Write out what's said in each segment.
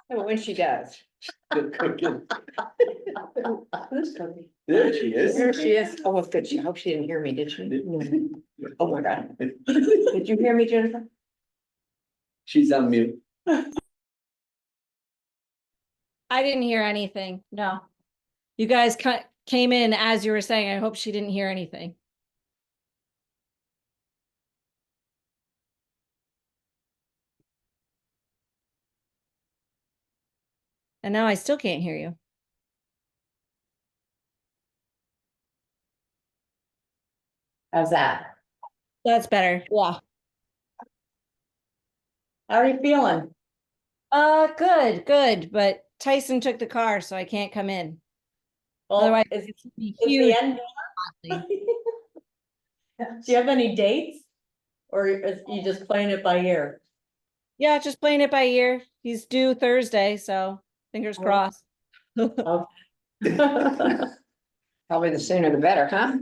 When she does. Good cooking. Who's cooking? There she is. There she is. Oh, well, good. I hope she didn't hear me, did she? No. Oh, my God. Did you hear me, Jennifer? She's on mute. I didn't hear anything. No. You guys came in as you were saying. I hope she didn't hear anything. And now I still can't hear you. How's that? That's better. Yeah. How are you feeling? Good. But Tyson took the car, so I can't come in. Well, Otherwise, is it's gonna be the huge. end? Do you have any dates? Or is you just playing it by ear? Yeah, just playing it by ear. He's due Thursday, so fingers Oh. crossed. Well, Probably the sooner the better, huh?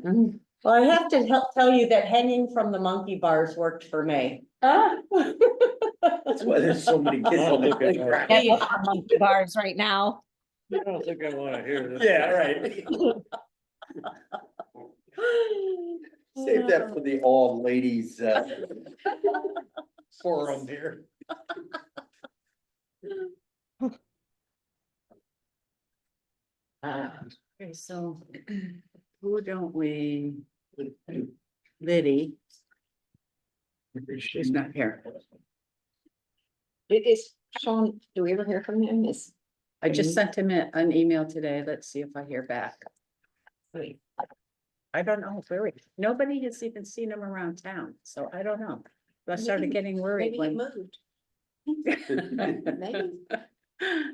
I have to tell you that hanging from the monkey bars worked for me. That's why there's so many kids on the playground. Yeah, monkey bars right now. I don't think I wanna hear this. Yeah, right. Save that for the all ladies, forum here. Okay, so who don't we? Liddy. She's not here. It is, Sean, do we ever hear from him? Is, I just sent him an email today. Let's see if I hear back. I don't know, nobody has even seen him around town, so I don't know. I started getting worried maybe he when. moved. Maybe.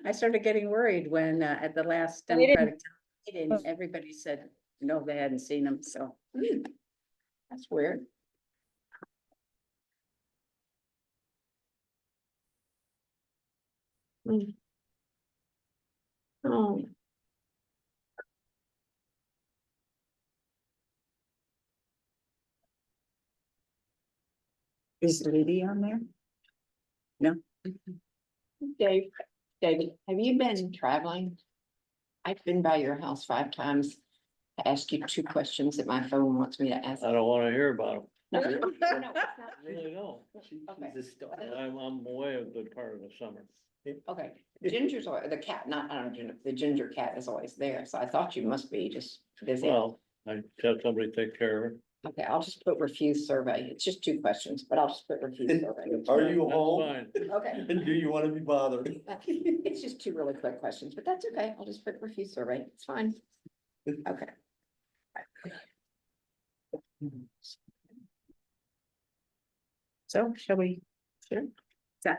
I started getting worried when at the last They didn't- Democratic meeting, everybody said, no, they hadn't seen him, so. That's weird. Oh, Is Liddy on there? David, have you been traveling? I've been by your house 5 times to ask you 2 questions that my phone wants me to ask. I don't wanna hear about No, no, them. it's not. I really don't. Okay. I'm away a good part of the summer. Okay, Ginger's, the cat, not, I don't know, the ginger cat is always there, so I thought you must be just busy. Well, I tell somebody to take care of it. Okay, I'll just put refuse survey. It's just 2 questions, but I'll just put refuse survey. Are you That's home? fine. Okay. And do you wanna be bothered? It's just 2 really quick questions, but that's okay. I'll just put refuse survey. It's fine. Okay. So shall we? Sure.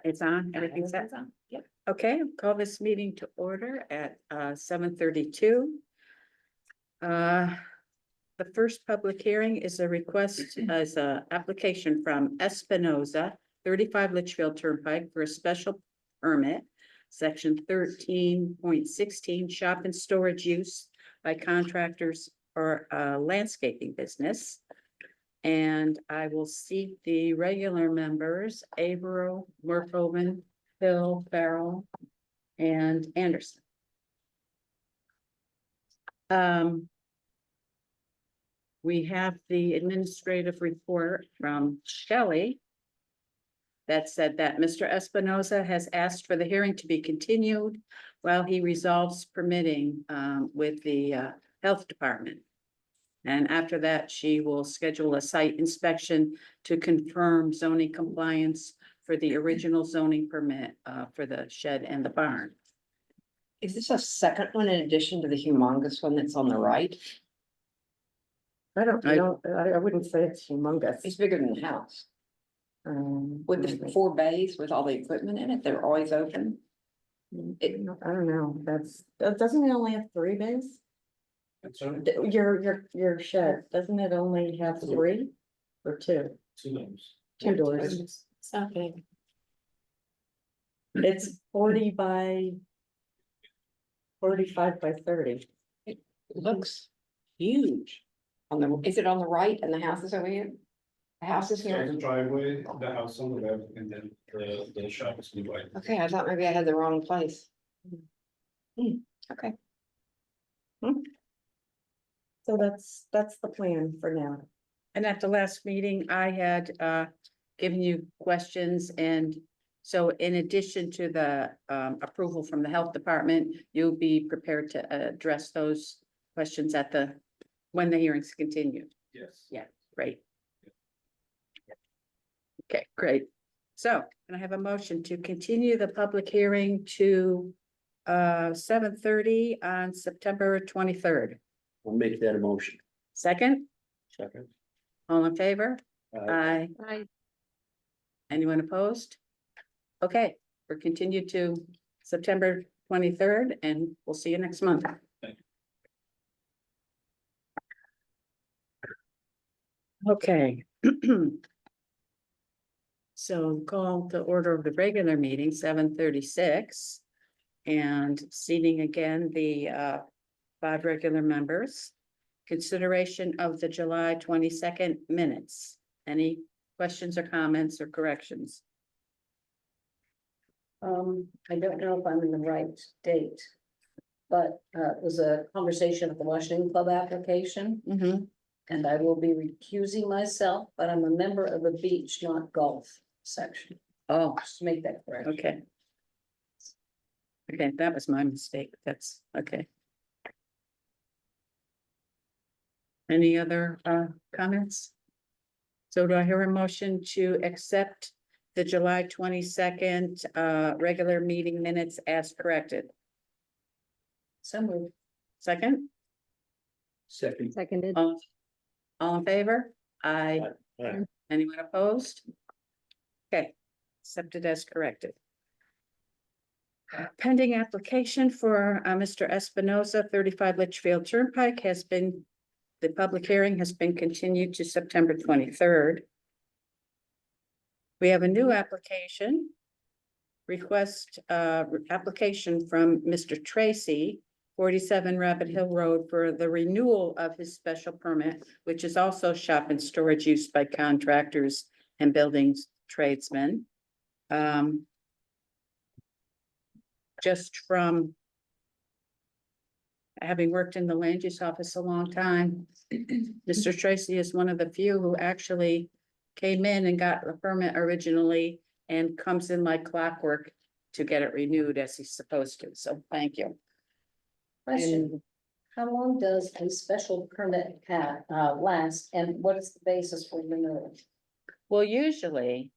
It's on, everything's set? Yep. Okay, call this meeting to order at 7:32. The first public hearing is a request as a application from Espinoza, 35 Litchfield Turnpike for a special permit. Section 13.16 shop and storage use by contractors or landscaping business. And I will seat the regular members, Averill, Murphoven, Hill, Farrell, and Anderson. We have the administrative report from Shelley that said that Mr. Espinoza has asked for the hearing to be continued while he resolves permitting with the health department. And after that, she will schedule a site inspection to confirm zoning compliance for the original zoning permit for the shed and the barn. Is this a second one in addition to the humongous one that's on the right? I wouldn't say it's humongous. It's bigger than the house. With the 4 bays with all the equipment in it, they're always open. I don't know, doesn't it only have 3 bays? Your shed, doesn't it only have 3 or 2? 2 doors. Okay. It's 40 by 45 by 30. It looks huge. Is it on the right and the house is over here? The house is So here. the driveway, the house on the left, and then the shop is to the right. Okay, I thought maybe I had the wrong place. Okay. So that's the plan for now. And at the last meeting, I had given you questions, and so in addition to the approval from the health department, you'll be prepared to address those questions at when the hearings continue. Yes. Yeah. Great. Okay, great. So, can I have a motion to continue the public hearing to 7:30 on September 23rd? I'll make that a motion. Second, Second. all in favor? Aye. Aye. Anyone opposed? Okay, we're continued to September 23rd, and we'll see you next month. Thank Okay. So call to order of the regular meeting, 7:36. And seating again the 5 regular members. Consideration of the July 22nd minutes. Any questions or comments or corrections? I don't know if I'm in the right date. But it was a conversation at the Washington Club application, Mhm. and I will be recusing myself, but I'm a member of the beach, not golf section. Oh, Just to make that correct. okay. Okay, that was my mistake. That's okay. Any other comments? So do I hear a motion to accept the July 22nd regular meeting minutes as corrected? So moved. Second, Second. Seconded. all in favor? Aye. Aye. Anyone opposed? Okay, accepted as corrected. Pending application for Mr. Espinoza, 35 Litchfield Turnpike the public hearing has been continued to September 23rd. We have a new application. Application from Mr. Tracy, 47 Rapid Hill Road, for the renewal of his special permit, which is also shop and storage used by contractors and buildings tradesmen. Just from having worked in the land use office a long time, Mr. Tracy is one of the few who actually came in and got the permit originally and comes in like clockwork to get it renewed as he's supposed to. So thank you. Question, how long does a special permit last, and what is the basis for renewal? Well, usually,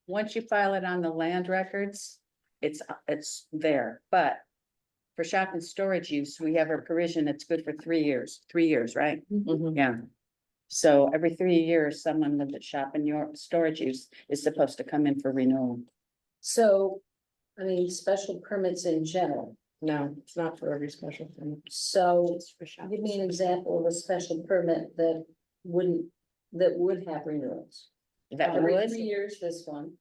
once you file it on the land records, it's there, but for shop and storage use, we have a provision that's good for 3 years, right? Yeah. So every 3 years, someone with the shop and your storage use is supposed to come in for renewal. So, I mean, special permits in general. No, it's not for every special permit. So It's for shop. give me an example of a special permit that would have renewals. That Every would, 3 years, this one.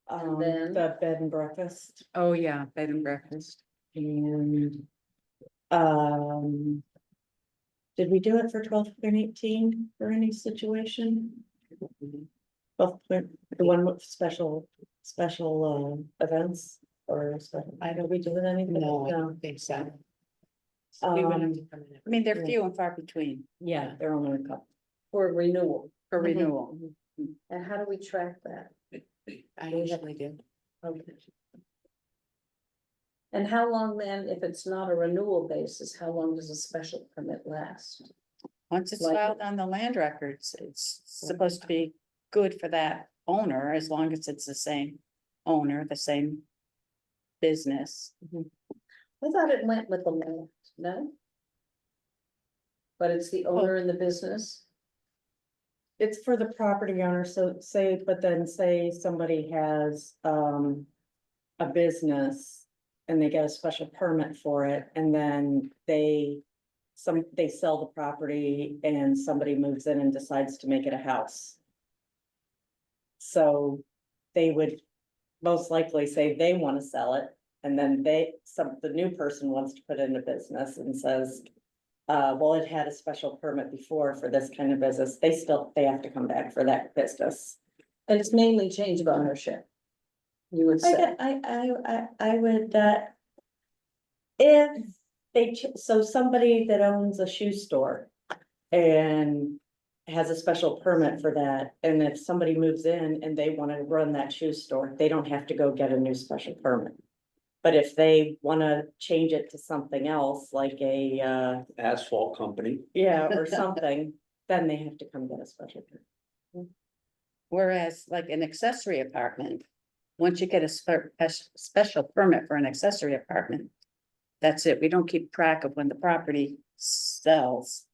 The bed and breakfast oh yeah, bed and breakfast. and, did we do it for 12 and 18 for any situation? Both, the one with special events or special, I don't we do it anything? No, I don't think so. Um, I mean, they're few and far between yeah, there are only a couple. For renewal. for renewal. And how do we track that? I usually do. Okay. And how long then, if it's not a renewal basis, how long does a special permit last? Once it's Like- filed on the land records, it's supposed to be good for that owner as long as it's the same owner, the same business. I thought it went with the land, no? But it's the owner in the business? It's for the property owner, so but then say somebody has a business and they get a special permit for it, and then they sell the property and somebody moves in and decides to make it a house. So they would most likely say they want to sell it, and then the new person wants to put in a business and says, well, it had a special permit before for this kind of business, they have to come back for that business. And it's mainly change of ownership. You would say. I would, if so somebody that owns a shoe store and has a special permit for that, and if somebody moves in and they wanna run that shoe store, they don't have to go get a new special permit. But if they wanna change it to something else, like a, Asphalt company. yeah, or something, then they have to come get a special permit. Whereas like an accessory apartment, once you get a special permit for an accessory apartment, that's it. We don't keep track of when the property sells.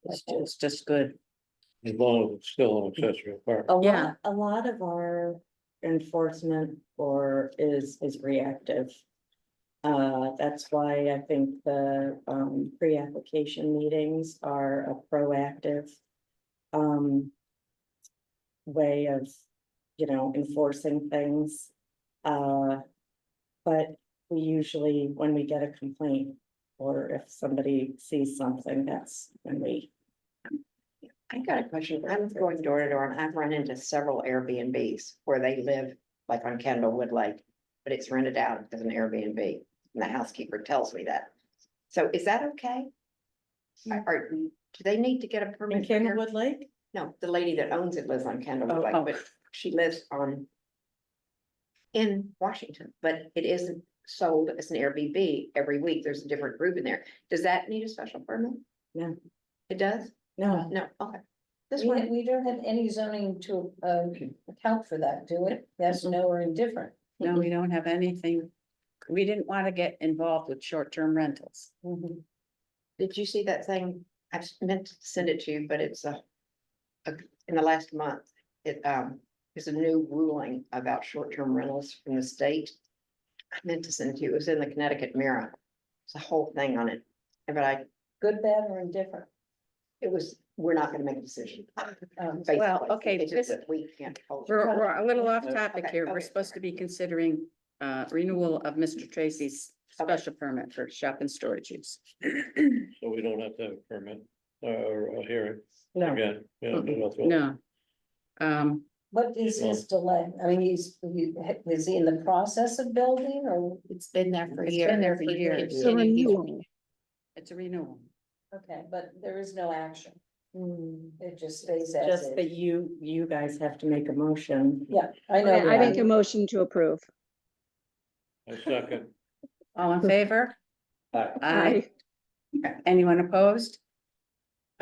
It's just good. As long as it's still an accessory apartment. Yeah. A lot of our enforcement is reactive. That's why I think the, pre-application meetings are a proactive, way of, enforcing things. But we usually, when we get a complaint, or if somebody sees something, that's when we. I got a question. I'm going door to door and I've run into several Airbnbs where they live like on Kendallwood Lake, but it's rented out as an Airbnb. And the housekeeper tells me that. So is that okay? Or do they need to get a In permit? for Air- Candlewood Lake? No, the lady that owns it lives on Kendallwood Oh, Lake, oh. but she lives in Washington, but it isn't sold as an Airbnb every week. There's a different group in there. Does that need a special permit? No. It does? No, No, okay. This We, one, we don't have any zoning to, account for that, do we? Yes, no, or indifferent. No, we don't have anything. We didn't want to get involved with short-term rentals. did you see that thing? I meant to send it to you, but it's in the last month, there's a new ruling about short-term rentals from the state. I meant to send it to you. It was in the Connecticut Mirror. It's a whole thing on it. But Good, bad, or indifferent? we're not gonna make a decision. Um, basically. okay, It's just this- that we can't hold. We're a little off topic Okay, here. We're okay, supposed to be considering renewal of Mr. Tracy's Okay. special permit for shop and storage use. So we don't have to have a permit or a hearing no. again. Yeah, that's what- No. What is his delay? I mean, is he in the process of building or? It's been there for It's years. been there for years. It's a renewal. It's a renewal. Okay, but there is no action. Hmm. It just stays as Just is. that you guys have to make a motion. Yeah, I know. Okay, I make that. a motion to approve. I second. All in favor? Aye. Anyone opposed?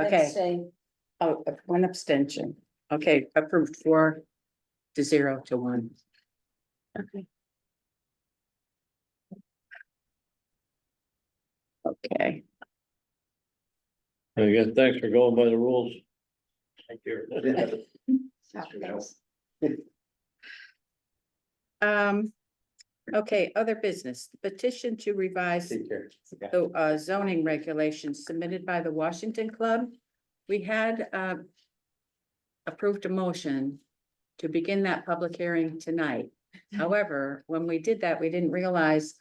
Okay, Abstain. oh, one abstention. Okay, approved 4-0 to 1. Okay. Okay, Again, thanks for going by the rules. Thank you. okay, other business, petition to revise Take care. the zoning regulations submitted by the Washington Club. We had approved a motion to begin that public hearing tonight. However, when we did that, we didn't realize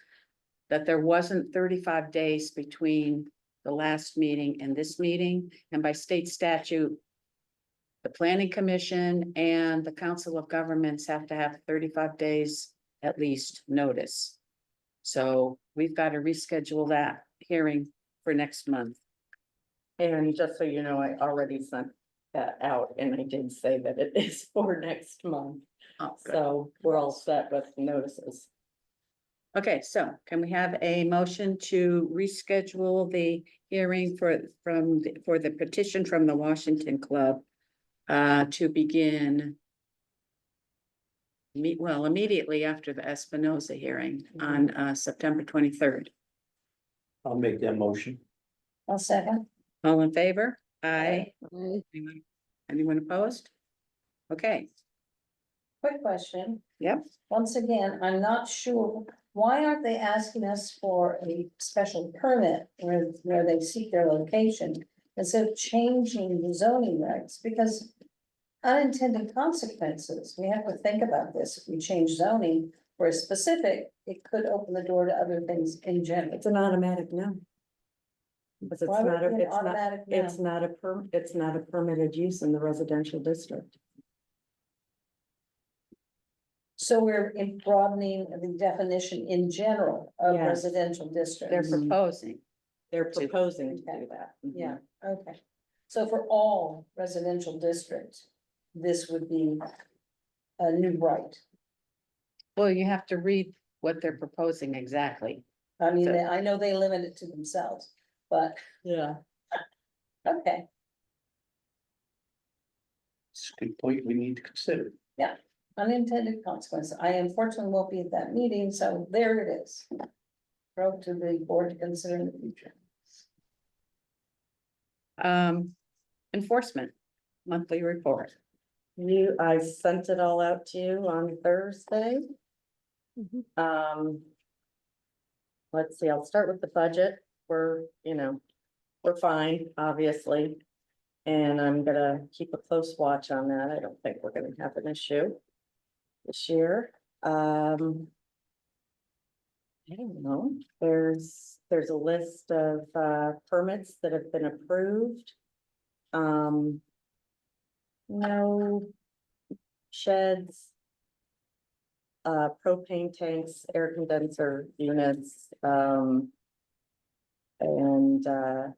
that there wasn't 35 days between the last meeting and this meeting, and by state statute, the planning commission and the council of governments have to have 35 days at least notice. So we've got to reschedule that hearing for next month. And just so you know, I already sent that out and I did say that it is for next month. Oh, good. So we're all set with notices. Okay, so can we have a motion to reschedule the hearing for the petition from the Washington Club to begin immediately after the Espinoza hearing on September 23rd. I'll make that motion. I'll second. All in favor? Aye. Aye. Anyone opposed? Okay, Quick question. Yep. Once again, I'm not sure, why aren't they asking us for a special permit where they seek their location instead of changing the zoning regs? Because unintended consequences, we have to think about this. If we change zoning for a specific, it could open the door to other things in general. It's an automatic no. Because it's Why would not, it be an it's not, automatic no? it's not a permitted use in the residential district. So we're broadening the definition in general of Yes. residential They're districts. proposing. They're proposing to do that. Yeah, okay. So for all residential districts, this would be a new right. Well, you have to read what they're proposing exactly. I mean, So- I know they limit it to themselves, but, Yeah. okay, It's a good point we need to consider. unintended consequence. I unfortunately won't be at that meeting, so there it is. Throw to the board to consider in the future. Enforcement, monthly report. I sent it all out to you on Thursday. Mhm. Let's see, I'll start with the budget. We're fine, obviously. And I'm gonna keep a close watch on that. I don't think we're gonna have an issue this year. I don't know, there's a list of permits that have been approved. No sheds. Propane tanks, air condenser units, and I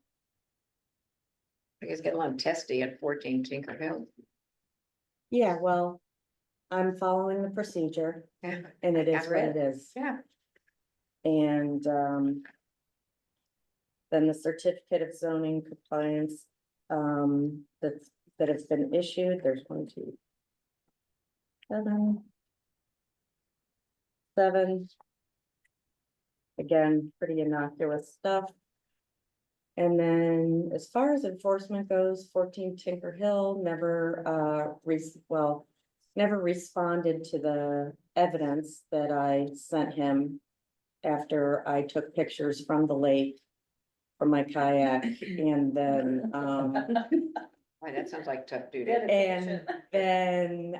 guess get a lot of testy at 14 Tinker Hill. yeah, well, I'm following the procedure Yeah, and it I is what read. it is. yeah. And then the certificate of zoning compliance that has been issued, there's 1, 2, 7. Again, pretty innocuous stuff. And then as far as enforcement goes, 14 Tinker Hill never never responded to the evidence that I sent him after I took pictures from the lake from my kayak and then Boy, that sounds like tough duty. and then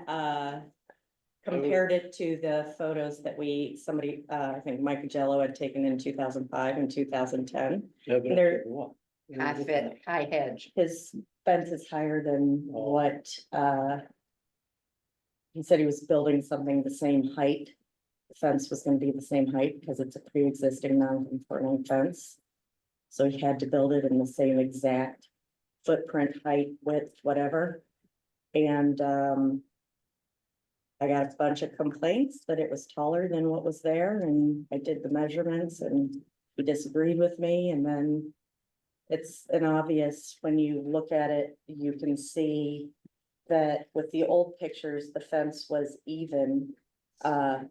compared it to the photos that I think Mike Jello had taken in 2005 and 2010. Evidence There- of what? High hedge. His fence is higher than what, he said he was building something the same height. The fence was gonna be the same height because it's a pre-existing non-conforming fence. So he had to build it in the same exact footprint, height, width, whatever. And, I got a bunch of complaints that it was taller than what was there and I did the measurements and he disagreed with me and then it's an obvious, when you look at it, you can see that with the old pictures, the fence was even height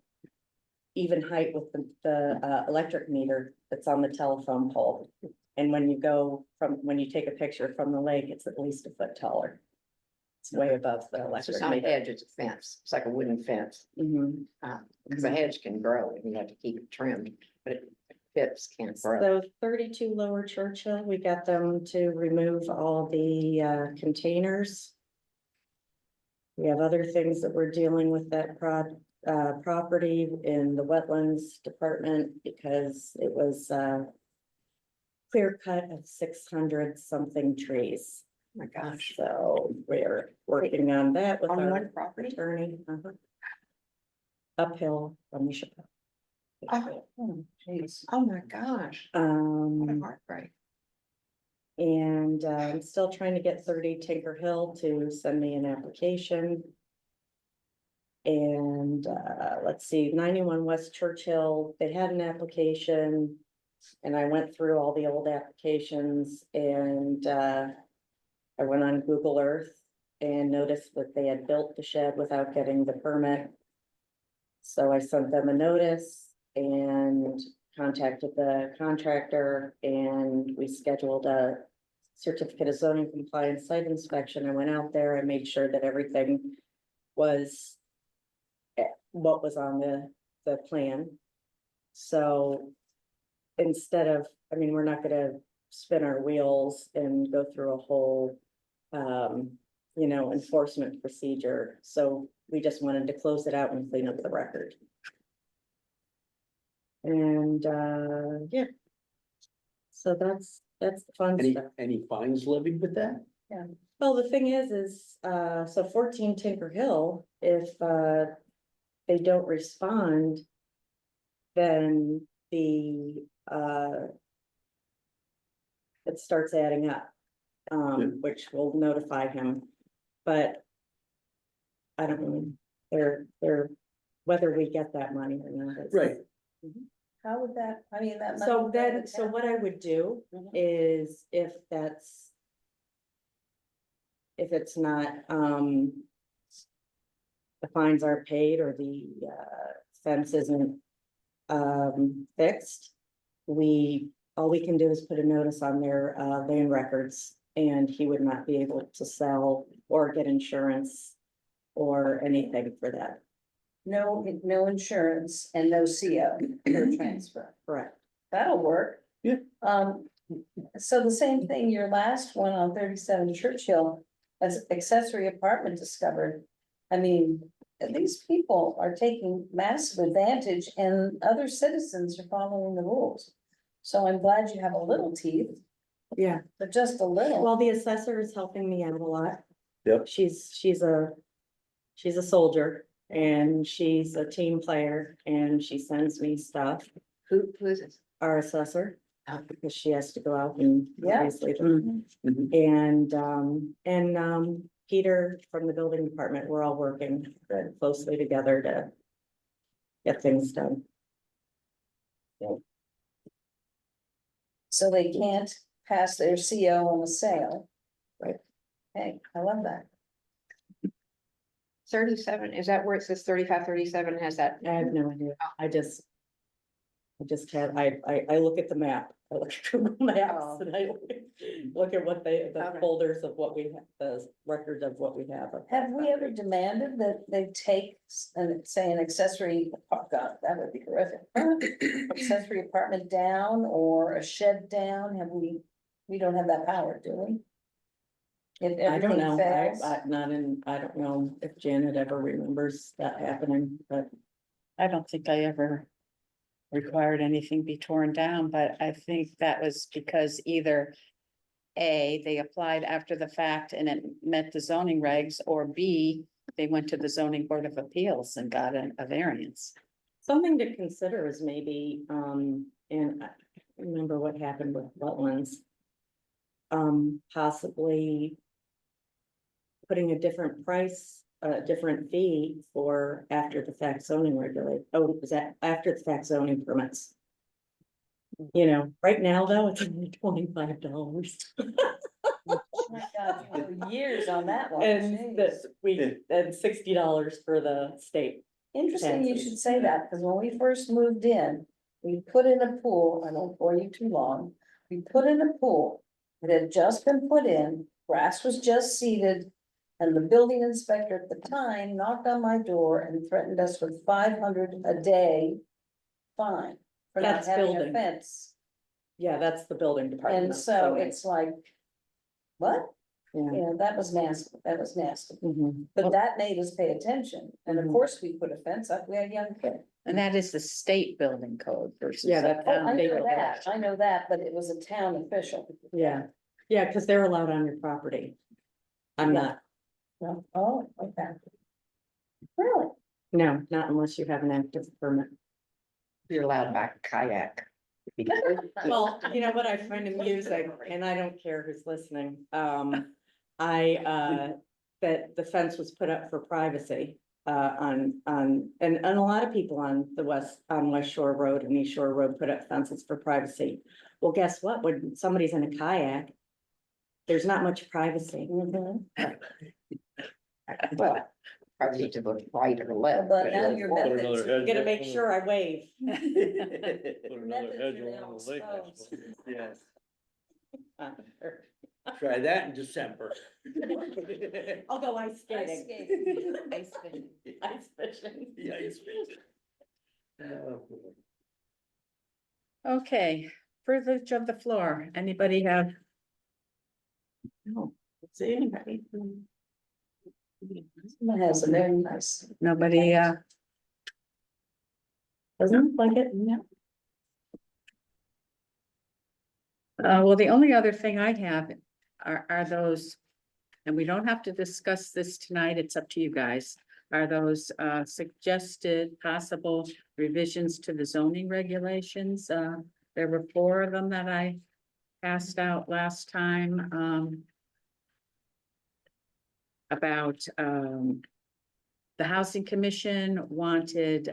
with the electric meter that's on the telephone pole. And when you take a picture from the lake, it's at least a foot taller. It's way above the So it's electric not a meter. hedge, it's a fence. It's like a wooden fence. Mhm. Because a hedge can grow and you have to keep it trimmed, but it fits can't grow. So 32 Lower Churchill, we got them to remove all the containers. We have other things that we're dealing with that property in the wetlands department because it was clear cut of 600 something trees. Oh my gosh. So we're working on that with On our one property? attorney. Uphill from the Chappelle. Oh, geez. Oh my gosh. What a heartbreak. And I'm still trying to get 30 Tinker Hill to send me an application. And let's see, 91 West Churchill, they had an application. And I went through all the old applications and I went on Google Earth and noticed that they had built the shed without getting the permit. So I sent them a notice and contacted the contractor and we scheduled a certificate of zoning compliance site inspection. I went out there and made sure that everything was what was on the plan. So instead of, we're not gonna spin our wheels and go through a whole enforcement procedure. So we just wanted to close it out and clean up the record. And yeah. So That's the fun Any, stuff. any fines levied with that? Well, the thing is, so 14 Tinker Hill, if, they don't respond, then it starts adding up, which will notify him, but I don't know, whether we get that money or not. is- Right. How would that, I mean, that. So money go then, to so town? what I would do Mhm. is if it's not, the fines aren't paid or the, fence isn't, fixed, all we can do is put a notice on their, land records, and he would not be able to sell or get insurance or anything for that, No, no insurance and no CO for transfer. correct? That'll work. Yeah. So the same thing, your last one on 37 Churchill, as accessory apartment discovered. I mean, these people are taking massive advantage and other citizens are following the rules. So I'm glad you have a little teeth, Yeah. but just a little. Well, the assessor is helping me out a lot. Yep. She's a soldier and she's a team player and she sends me stuff, Who is it? our assessor. Because she has to go out and Yeah. obviously. Mhm. And Peter from the building department, we're all working very closely together to get things done. So they can't pass their CO on the sale. Right. Hey, I love that. 37, is that where it says 3537 has that? I have no idea. I just look at the map. I look at Google Maps and I look at what the Okay. folders of what we have, the records of what we have. of Have that we ever property. demanded that they take, say, an accessory, God, that would be horrific. Accessory apartment down or a shed down? We don't have that power, do we? If I don't everything know. fails? I don't know if Janet ever remembers that happening, but I don't think I ever required anything be torn down, but I think that was because either A, they applied after the fact and it met the zoning regs, or B, they went to the zoning board of appeals and got a variance. something to consider is maybe, and I remember what happened with wetlands. Possibly putting a different price, a different fee for after the fact zoning regulate, is that after the fact zoning permits? You know, right now though, it's only $25. Oh my God, you know, years on that one. And Jeez. and $60 for the state. Interesting you taxes. should say that, because when we first moved in, we put in a pool, I won't bore you too long. We put in a pool that had just been put in, grass was just seeded. And the building inspector at the time knocked on my door and threatened us with 500 a day fine. For not That's having a building. fence, Yeah, that's the building department. and so it's like, what? Yeah. Yeah, that was nasty, that was nasty. Mhm. But that made us pay attention, and of Mhm. course we put a fence up, we had young kids. And that is the state building code versus. Yeah, the that's- Oh, town I know building. that, I know that, but it was a town official. Yeah, yeah, because they're allowed on your property. I'm Yeah. not, No, oh, okay. Really? no, not unless you have an active permit. You're allowed to buy a kayak. Well, you know what I find amusing, and I don't care who's listening, that the fence was put up for privacy. And a lot of people on West Shore Road and East Shore Road put up fences for privacy. Well, guess what? When somebody's in a kayak, there's not much privacy. Mhm. Well, probably to the right or left. But now your Put another methods, hedge I'm gonna up make on sure I wave. the- Put another methods hedge are now along the lake. I exposed. suppose. Yes, Uh, try that in December. I'll go ice Ice skating. skating. Ice fishing. Ice fishing. Yeah, it's. Oh, boy. Okay, privilege of the floor. Anybody have? No, see anybody. Someone has a very nice. Nobody, Doesn't look like it, no. Well, the only other thing I have are those, and we don't have to discuss this tonight, it's up to you guys. Are those suggested possible revisions to the zoning regulations? There were 4 of them that I passed out last time, about, the housing commission wanted,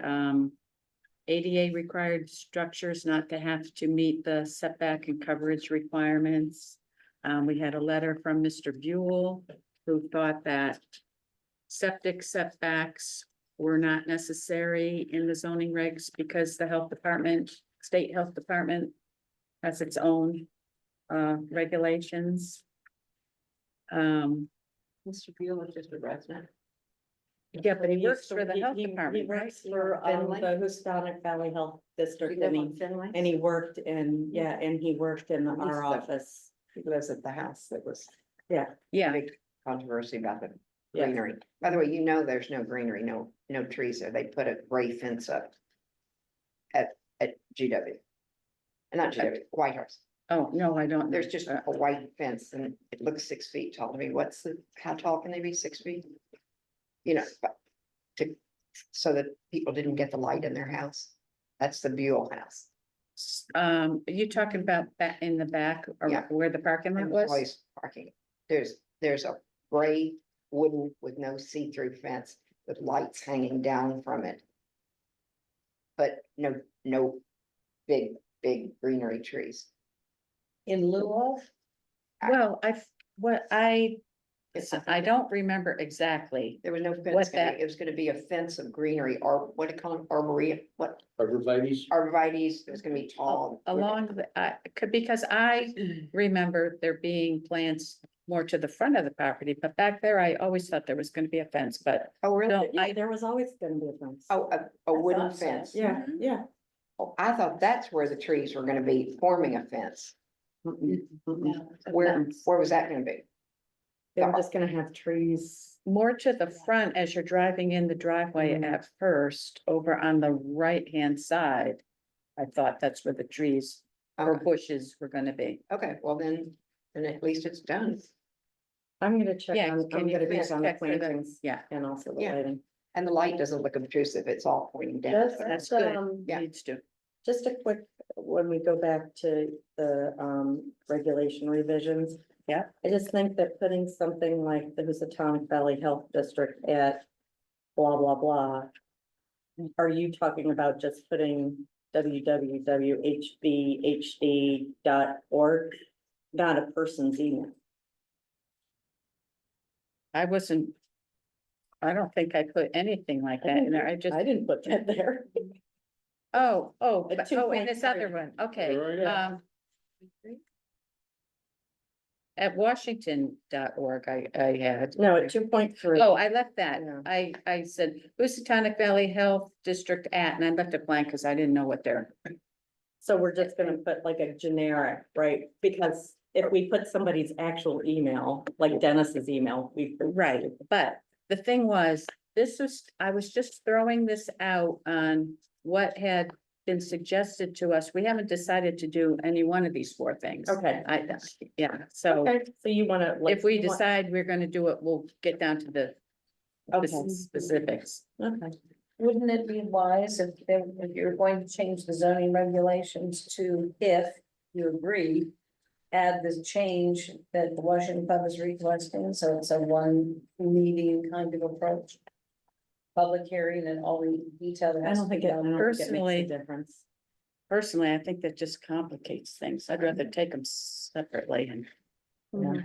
ADA required structures not to have to meet the setback and coverage requirements. We had a letter from Mr. Buell, who thought that septic setbacks were not necessary in the zoning regs because the health department, state health department has its own regulations. Mr. Buell is just a resident. Yeah, but he works for the He- health he- department, He right? works for Finley? the Houstonic Valley Health District, You live and on he, Finley? and he worked in, yeah, and he worked in He's our the- office. He lives at the house that was Yeah, big controversy about the Yeah. greenery. By the way, you know, there's no greenery, no trees there. They put a gray fence up at GW. Not GW, White House. oh, no, I don't. There's just a white fence and it looks 6 feet tall to me. How tall can they be? 6 feet? You know, but so that people didn't get the light in their house. That's the Buell house. Are you talking about back in the back or Yeah. where the parking lot was? Employees parking. There's a gray wooden with no see-through fence with lights hanging down from it. But no big greenery trees. In lieu of, Well, It's I don't remember exactly. There was no fence, What that- it was gonna be a fence of greenery, or what do you call it, arboretum, what, Arborvitae's. arborvitae's, it was gonna be tall. Along the, because I remember there being plants more to the front of the property, but back there, I always thought there was gonna be a fence, but Oh, really? no, Yeah, there was always gonna be a fence. Oh, a wooden thought so. fence. Yeah, yeah. Oh, I thought that's where the trees were gonna be, forming a fence. Mm-mm, mm-mm. no, Where was that gonna be? They were just gonna have trees. more to the front as you're driving in the driveway Mhm. at first, over on the right-hand side. I thought that's where the trees or Okay, bushes were gonna be. okay, well then at least it's done. I'm gonna check Yeah, on, can I'm you gonna please check on the check for the- plantings Yeah, and also the Yeah. lighting. And the light doesn't look obtrusive, it's all pointing down. Just, that's good. Yeah. needs to. just a quick, when we go back to the regulation revisions. Yeah. I just think that putting something like the Housatonic Valley Health District at blah, blah, blah. Are you talking about just putting www.hbhd.org, not a person's email? I don't think I put anything like that in there. I just, I didn't put that there. oh, At and this 2.3. other one, okay, Right, yeah. At Washington.org, I had. No, at 2.3. Oh, I left that. Yeah. I said Housatonic Valley Health District at, and I left it blank because I didn't know what they're. So we're just gonna put like a generic, right? Because if we put somebody's actual email, like Dennis's email, we. Right, but the thing was, I was just throwing this out on what had been suggested to us. We haven't decided to do any one of these 4 things. Okay. Yeah, so Okay, so you wanna. like, if we you want- decide we're gonna do it, we'll get down to the Okay. specifics. Okay, wouldn't it be wise if you're going to change the zoning regulations to, if you agree, add this change that the Washington Pub is requesting, so it's a one meeting kind of approach? Public hearing and all the detail that I has don't to think be it, I done. don't think it Personally- makes a difference. Personally, I think that just complicates things. I'd rather take them separately and. Yeah.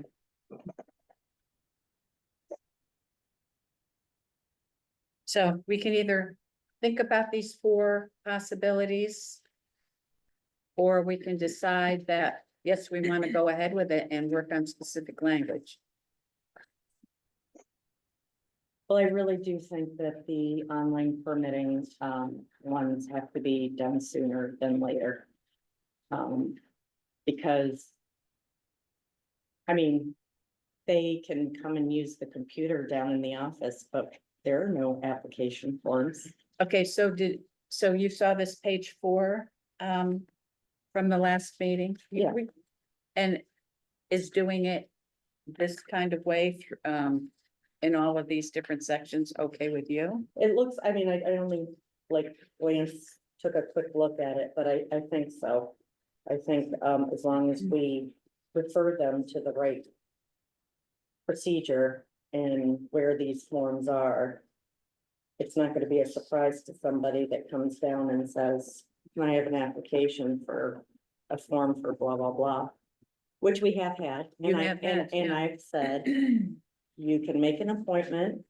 So we can either think about these 4 possibilities. Or we can decide that, yes, we want to go ahead with it and work on specific language. Well, I really do think that the online permitting, ones have to be done sooner than later. Because. I mean, they can come and use the computer down in the office, but there are no application forms. Okay, so you saw this page 4, from the last meeting? Yeah. And is doing it this kind of way, in all of these different sections, okay with you? It looks, I mean, I only like Lance took a quick look at it, but I think so. I think, as long as we refer them to the right procedure and where these forms are, it's not gonna be a surprise to somebody that comes down and says, can I have an application for a form for blah, blah, blah? Which we have had, You and I, have and, had, and yeah. I've said, you can make an appointment.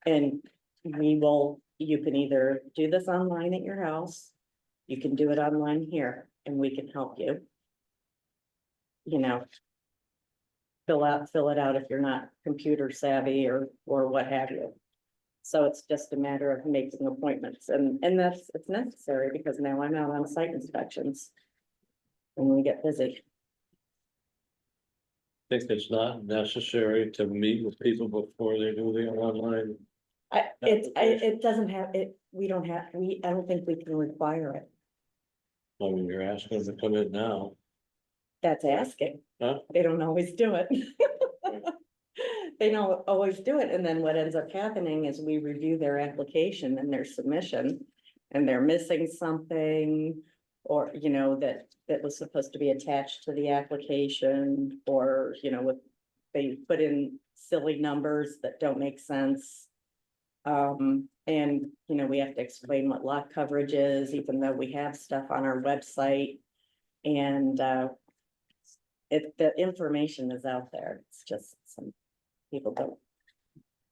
And you can either do this online at your house, you can do it online here, and we can help you. You know. Fill it out if you're not computer savvy or what have you. So it's just a matter of making appointments, and it's necessary because now I'm out on site inspections. And we get busy. Think it's not necessary to meet with people before they do the online. It doesn't have, I don't think we can require it. I mean, you're asking them to come in now, That's asking. huh? They don't always do it. They don't always do it, and then what ends up happening is we review their application and their submission. And they're missing something, or, you know, that was supposed to be attached to the application, or, you know, they put in silly numbers that don't make sense. And, you know, we have to explain what lot coverage is, even though we have stuff on our website. And, the information is out there, it's just some people don't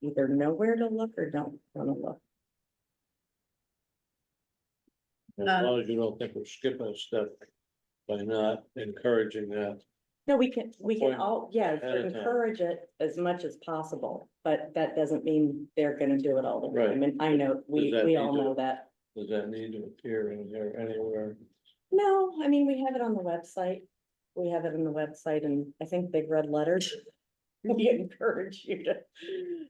either know where to look or don't wanna look. As long as you don't think we're skipping a step by not encouraging that. No, we can Point all, yeah, ahead of time. encourage it as much as possible, but that doesn't mean they're gonna do it all the Right. time, and I know, we Does that all need to- know that. Does that need to appear in there anywhere? No, I mean, we have it on the website. We have it on the website, and I think they've read letters. We encourage you to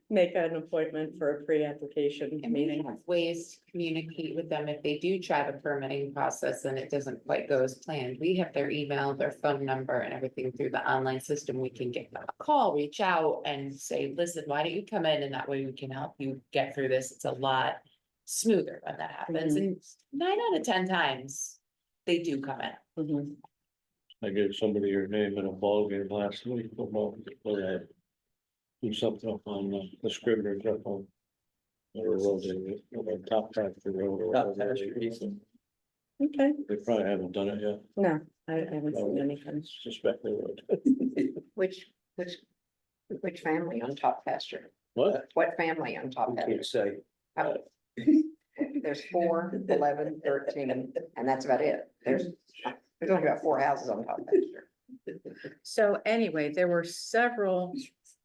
make an appointment for a pre-application And we meeting. have ways to communicate with them if they do try the permitting process and it doesn't quite go as planned. We have their email, their phone number and everything through the online system. We can get them a call, reach out and say, listen, why don't you come in? And that way we can help you get through this. It's a lot smoother when that happens. And 9 out of 10 times they do come in. Mhm. I gave somebody your name in a ball game last week, about, do something up on the Scribner's up on. Or road, Top Factor Road. or Top whatever Factor, it is. Okay, They probably haven't done it yet. no, I haven't seen anything. Suspect they would. Which family on Top Pasture? What? What family on Top I Pasture? can't say. How- There's 4, 11, 13, and that's about it. There's only about 4 houses on Top Pasture. So anyway, there were several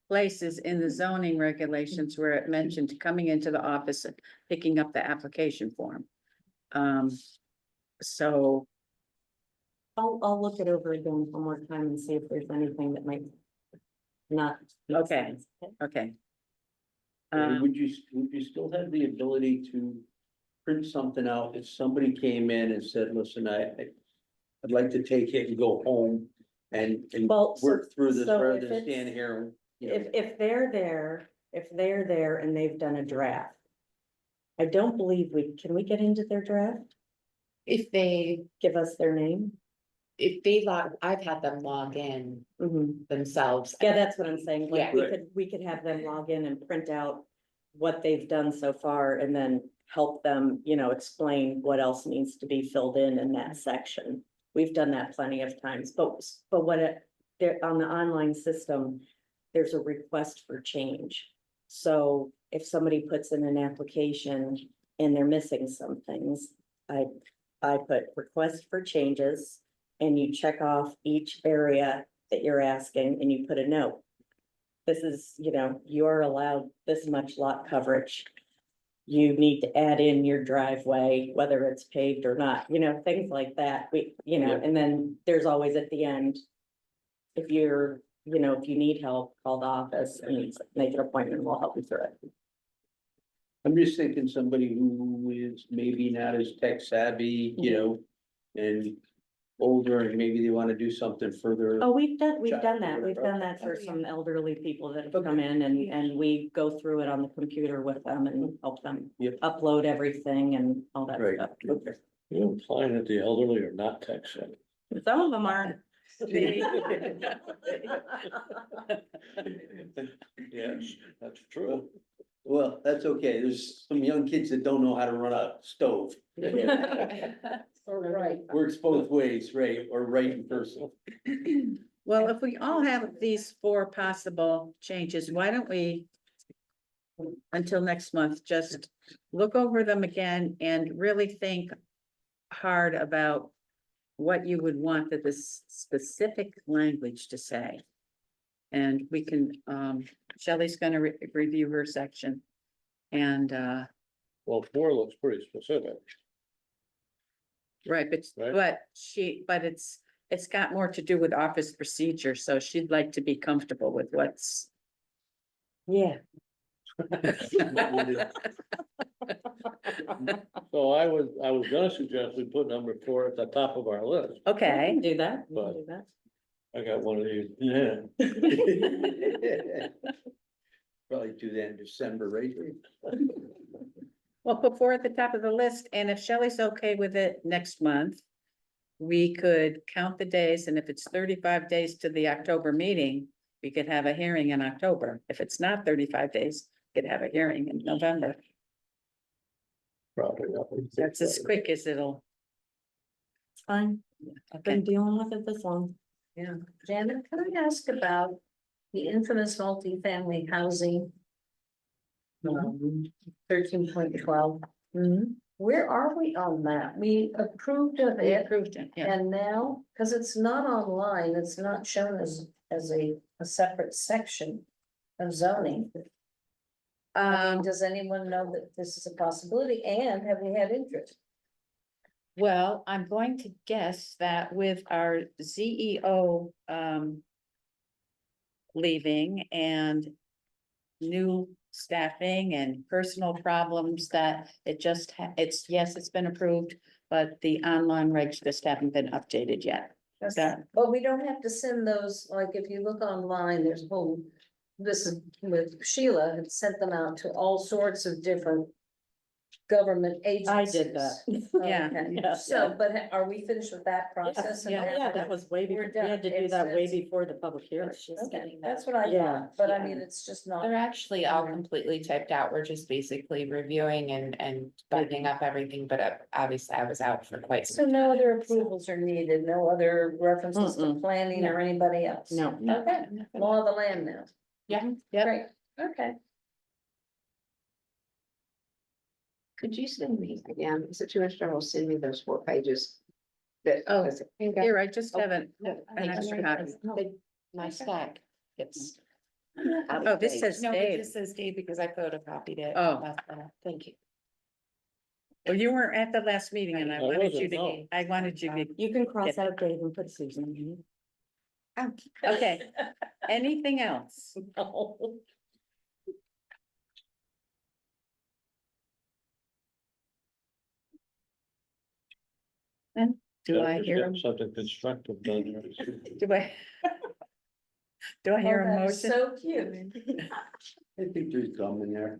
places in the zoning regulations where it mentioned coming into the office and picking up the application form. So, I'll look it over again one more time and see if there's anything that might not. make Okay. sense. okay. Would you still have the ability to print something out if somebody came in and said, listen, I'd like to take it and go home and Well, so- work through this so rather if than it's- stand here and, you know. If they're there and they've done a draft. I don't believe can we get into their draft? If they Give us their name? I've had them log in Mhm. themselves. Yeah, that's what I'm saying, like, Yeah. we could have them log in and print out what they've done so far and then help them, you know, explain what else needs to be filled in that section. We've done that plenty of times, but they're on the online system, there's a request for change. So if somebody puts in an application and they're missing some things, I put request for changes and you check off each area that you're asking and you put a note. This is, you know, you're allowed this much lot coverage. You need to add in your driveway, whether it's paved or not, you know, things like that. You know, Yeah. and then there's always at the end. If you need help, call the office and make an appointment, we'll help you through it. I'm just thinking somebody who is maybe not as tech savvy, you know, and older and maybe they wanna do something further. Oh, we've done Chat that. or We've whatever. done that for Oh, yeah. some elderly people that have Okay. come in and we go through it on the computer with them and help them Yep. upload everything and all that Right, stuff. okay. You're implying that the elderly are not tech savvy. Some of them aren't. Yes, that's true. Well, that's okay. There's some young kids that don't know how to run a stove. Right. Works both ways, right, or right in person. Well, if we all have these 4 possible changes, why don't we, until next month, just look over them again and really think hard about what you would want that this specific language to say. And we can, Shelley's gonna review her section. And, Well, 4 looks pretty specific. right, Right. but it's got more to do with office procedure, so she'd like to be comfortable with what's. Yeah. So I was gonna suggest we put number 4 at the top of our list. We Okay, can do that. We can But- do that. I got one of these, yeah. Probably do that in December, right? well, put 4 at the top of the list, and if Shelley's okay with it next month. We could count the days, and if it's 35 days to the October meeting, we could have a hearing in October. If it's not 35 days, we could have a hearing in November. Probably not. That's as quick as it'll. It's fine. I've been dealing with it this long. Yeah. Janet, can I ask about the infamous multifamily housing? 13.12, where are we on that? We approved of We it, approved it, yeah. and now, because it's not online, it's not shown as a separate section of zoning. I mean, does anyone know that this is a possibility, and have we had interest? Well, I'm going to guess that with our ZEO, leaving and new staffing and personal problems that it just it's been approved, but the online regs just haven't been updated yet. That, But we don't have to send those, like, if you look online, there's a whole, this is with Sheila, had sent them out to all sorts of different government I agencies. did that. Yeah. Okay. Yeah. So, but are we finished with that process? and Yeah, now- that was way before, We're we done. had to do It's- that way it's- before the public hearing. Okay, that's what I Yeah. thought, but I mean, it's just not. They're actually all completely typed out. We're just basically reviewing and buttoning up everything, but obviously I was out for quite So some. no other approvals are needed, no other references to Mm-mm. planning or anybody else? No. Okay, law of the land now. Yeah. Yep. Great, okay. Could you send me again, is it too much trouble, send me those 4 pages? That, Oh, here, I just haven't, no, an extra copy. My stack. It's. Oh, this says No, but Dave. this says Dave because I photocopied it. Oh. Thank you. Well, you weren't at the last meeting and I I wanted you wasn't, to, no. I wanted you to, You can cross out Dave and put Susan in. okay, anything else? No. Do I Just hear, get something constructive done here. do I? Do I hear a Oh, that is motion? so cute, I think there's gum in there.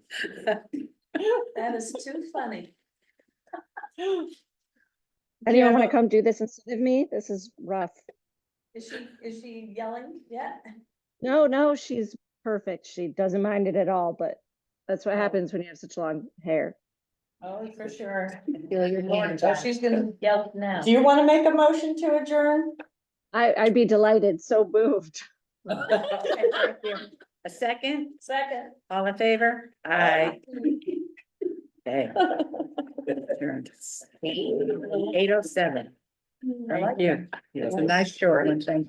that is too funny. Anyone want to come do this instead of me? This is rough. Is she yelling yet? No, she's perfect. She doesn't mind it at all, but that's what happens when you have such long hair. Oh, for sure. Feel your hand, So John. she's gonna yell now. Do you want to make a motion to adjourn? I'd be delighted, so moved. A second, Second. all in favor? Aye. Okay. 8:07. I like Thank you. It's a nice short one, thank you.